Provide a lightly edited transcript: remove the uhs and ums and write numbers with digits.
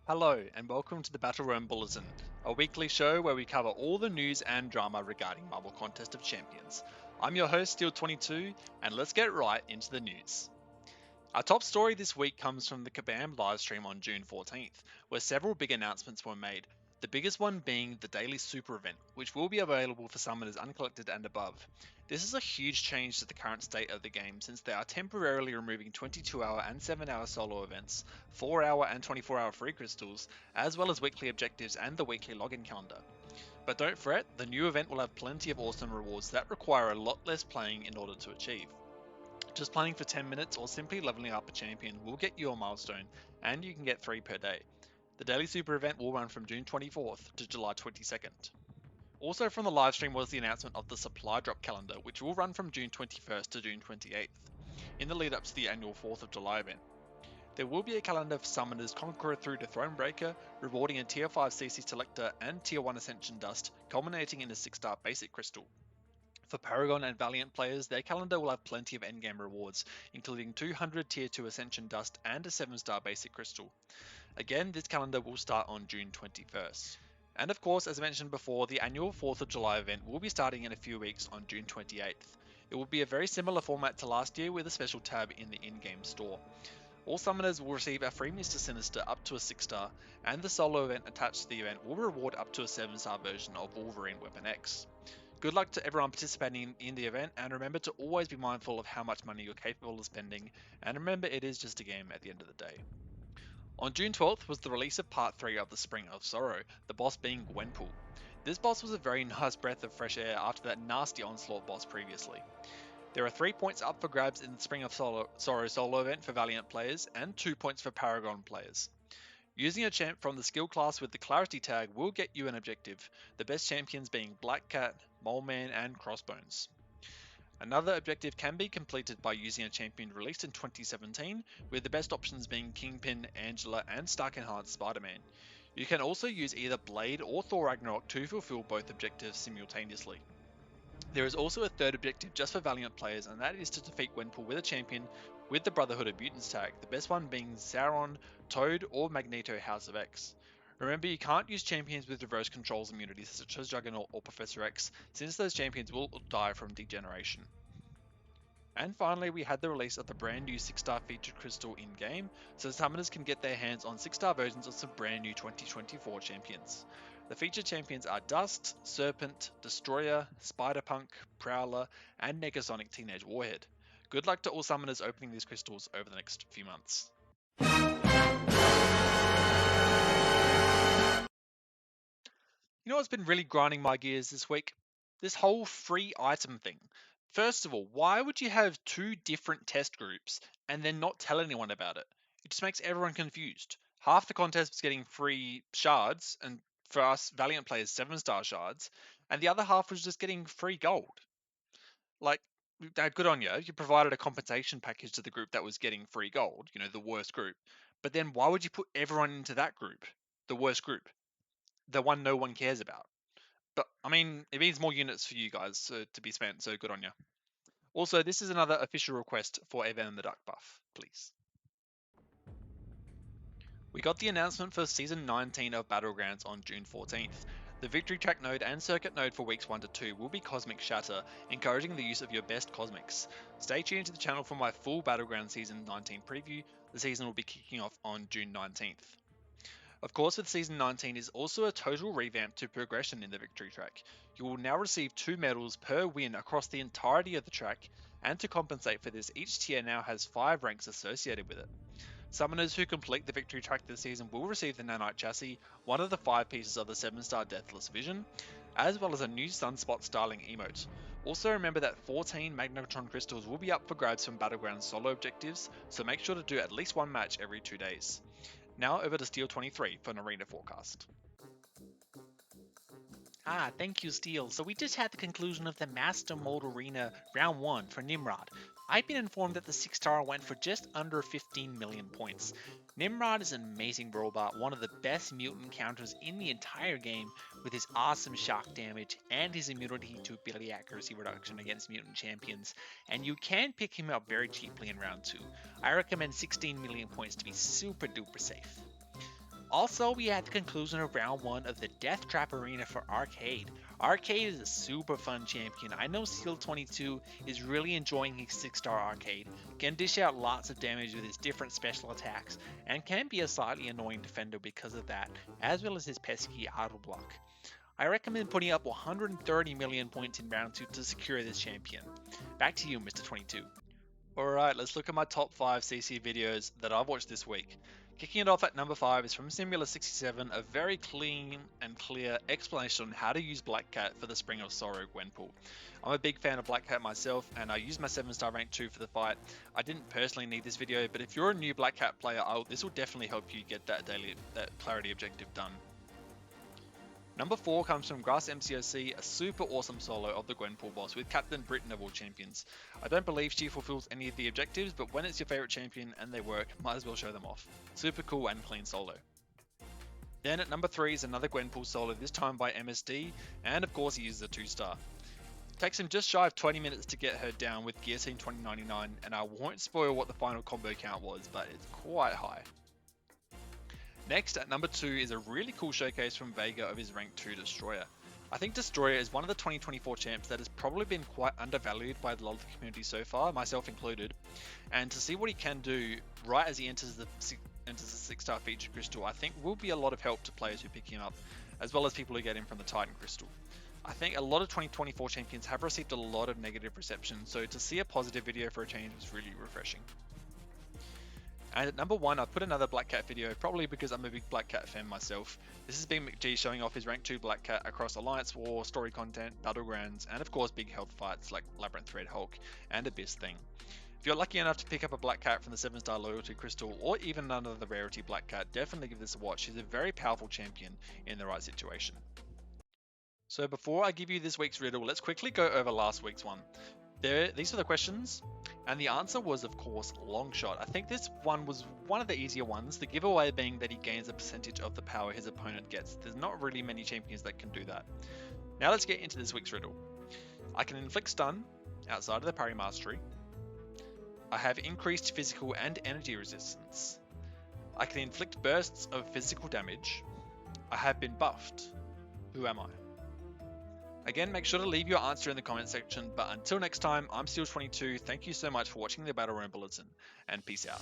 Hello, and welcome to the Battle Realm Bulletin, a weekly show where we cover all the news and drama regarding Marvel Contest of Champions. I'm your host, Steel22, and let's get right into the news. Our top story this week comes from the Kabam livestream on June 14th, where several big announcements were made, the biggest one being the daily super event, which will be available for summoners uncollected and above. This is a huge change to the current state of the game since they are temporarily removing 22-hour and 7-hour solo events, 4-hour and 24-hour free crystals, as well as weekly objectives and the weekly login calendar. But don't fret, the new event will have plenty of awesome rewards that require a lot less playing in order to achieve. Just playing for 10 minutes or simply leveling up a champion will get you a milestone, and you can get 3 per day. The daily super event will run from June 24th to July 22nd. Also from the livestream was the announcement of the supply drop calendar, which will run from June 21st to June 28th, in the lead up to the annual 4th of July event. There will be a calendar for summoners Conqueror through to Thronebreaker, rewarding a Tier 5 CC Selector and Tier 1 Ascension Dust, culminating in a 6-star basic crystal. For Paragon and Valiant players, their calendar will have plenty of endgame rewards, including 200 Tier 2 Ascension Dust and a 7-star basic crystal. Again, this calendar will start on June 21st. And of course, as mentioned before, the annual 4th of July event will be starting in a few weeks on June 28th. It will be a very similar format to last year with a special tab in the in-game store. All summoners will receive a free Mr. Sinister up to a 6-star, and the solo event attached to the event will reward up to a 7-star version of Wolverine Weapon X. Good luck to everyone participating in the event, and remember to always be mindful of how much money you're capable of spending, and remember it is just a game at the end of the day. On June 12th was the release of Part 3 of the Spring of Sorrow, the boss being Gwenpool. This boss was a very nice breath of fresh air after that nasty Onslaught boss previously. There are 3 points up for grabs in the Spring of Sorrow solo event for Valiant players, and 2 points for Paragon players. Using a champ from the skill class with the Clarity tag will get you an objective, the best champions being Black Cat, Mole Man, and Crossbones. Another objective can be completed by using a champion released in 2017, with the best options being Kingpin, Angela, and Stark Enhanced Spider-Man. You can also use either Blade or Thor Ragnarok to fulfill both objectives simultaneously. There is also a third objective just for Valiant players, and that is to defeat Gwenpool with a champion with the Brotherhood of Mutants tag, the best one being Sauron, Toad, or Magneto House of X. Remember, you can't use champions with reverse controls immunities such as Juggernaut or Professor X, since those champions will die from degeneration. And finally, we had the release of the brand new 6-star featured crystal in-game, so summoners can get their hands on 6-star versions of some brand new 2024 champions. The featured champions are Dust, Serpent, Destroyer, Spider-Punk, Prowler, and Negasonic Teenage Warhead. Good luck to all summoners opening these crystals over the next few months. You know what's been really grinding my gears this week? This whole free item thing. First of all, why would you have 2 different test groups and then not tell anyone about it? It just makes everyone confused. Half the contest was getting free shards, and for us Valiant players, 7-star shards, and the other half was just getting free gold. Like, good on you. You provided a compensation package to the group that was getting free gold, the worst group. But then why would you put everyone into that group, the worst group, the one no one cares about? But I mean, it means more units for you guys to be spent, so good on you. Also, this is another official request for a Venom the Duck buff, please. We got the announcement for Season 19 of Battlegrounds on June 14th. The Victory Track node and Circuit node for weeks 1 to 2 will be Cosmic Shatter, encouraging the use of your best Cosmics. Stay tuned to the channel for my full Battleground Season 19 preview. The season will be kicking off on June 19th. Of course, with Season 19 is also a total revamp to progression in the Victory Track. You will now receive 2 medals per win across the entirety of the track, and to compensate for this, each tier now has 5 ranks associated with it. Summoners who complete the Victory Track this season will receive the Nanite Chassis, one of the 5 pieces of the 7-star Deathless Vision, as well as a new Sunspot styling emote. Also remember that 14 Magnetron Crystals will be up for grabs from Battleground solo objectives, so make sure to do at least 1 match every 2 days. Now over to Steel23 for an arena forecast. Thank you, Steel. So we just had the conclusion of the Master Mode Arena Round 1 for Nimrod. I've been informed that the 6-star went for just under 15 million points. Nimrod is an amazing robot, one of the best mutant counters in the entire game, with his awesome shock damage and his immunity to ability accuracy reduction against mutant champions, and you can pick him up very cheaply in Round 2. I recommend 16 million points to be super duper safe. Also, we had the conclusion of round 1 of the Death Trap Arena for Arcade. Arcade is a super fun champion. I know Steel22 is really enjoying his 6-star Arcade, can dish out lots of damage with his different special attacks, and can be a slightly annoying defender because of that, as well as his pesky auto block. I recommend putting up 130 million points in round 2 to secure this champion. Back to you, Mr. 22. Alright, let's look at my top 5 CC videos that I've watched this week. Kicking it off at number 5 is from Simula67, a very clean and clear explanation on how to use Black Cat for the Spring of Sorrow Gwenpool. I'm a big fan of Black Cat myself, and I used my 7-star rank 2 for the fight. I didn't personally need this video, but if you're a new Black Cat player, this will definitely help you get that clarity objective done. Number 4 comes from Grass MCOC, a super awesome solo of the Gwenpool boss with Captain Britain of all champions. I don't believe she fulfills any of the objectives, but when it's your favourite champion and they work, might as well show them off. Super cool and clean solo. Then at number 3 is another Gwenpool solo, this time by MSD, and of course he uses a 2-star. Takes him just shy of 20 minutes to get her down with Guillotine 2099, and I won't spoil what the final combo count was, but it's quite high. Next, at number 2 is a really cool showcase from Vega of his rank 2 Destroyer. I think Destroyer is one of the 2024 champs that has probably been quite undervalued by a lot of the community so far, myself included, and to see what he can do right as he enters the 6-star feature crystal, I think will be a lot of help to players who pick him up, as well as people who get him from the Titan crystal. I think a lot of 2024 champions have received a lot of negative reception, so to see a positive video for a change was really refreshing. And at number 1, I've put another Black Cat video, probably because I'm a big Black Cat fan myself. This is Big McG showing off his rank 2 Black Cat across Alliance War, story content, battlegrounds, and of course big health fights like Labyrinth Red Hulk and Abyss Thing. If you're lucky enough to pick up a Black Cat from the 7-star Loyalty Crystal, or even another rarity Black Cat, definitely give this a watch. He's a very powerful champion in the right situation. So before I give you this week's riddle, let's quickly go over last week's one. These are the questions, and the answer was, of course, Longshot. I think this one was one of the easier ones, the giveaway being that he gains a percentage of the power his opponent gets. There's not really many champions that can do that. Now let's get into this week's riddle. I can inflict stun outside of the parry mastery. I have increased physical and energy resistance. I can inflict bursts of physical damage. I have been buffed. Who am I? Again, make sure to leave your answer in the comment section, but until next time, I'm Steel22, thank you so much for watching the Battle Royale Bulletin, and peace out.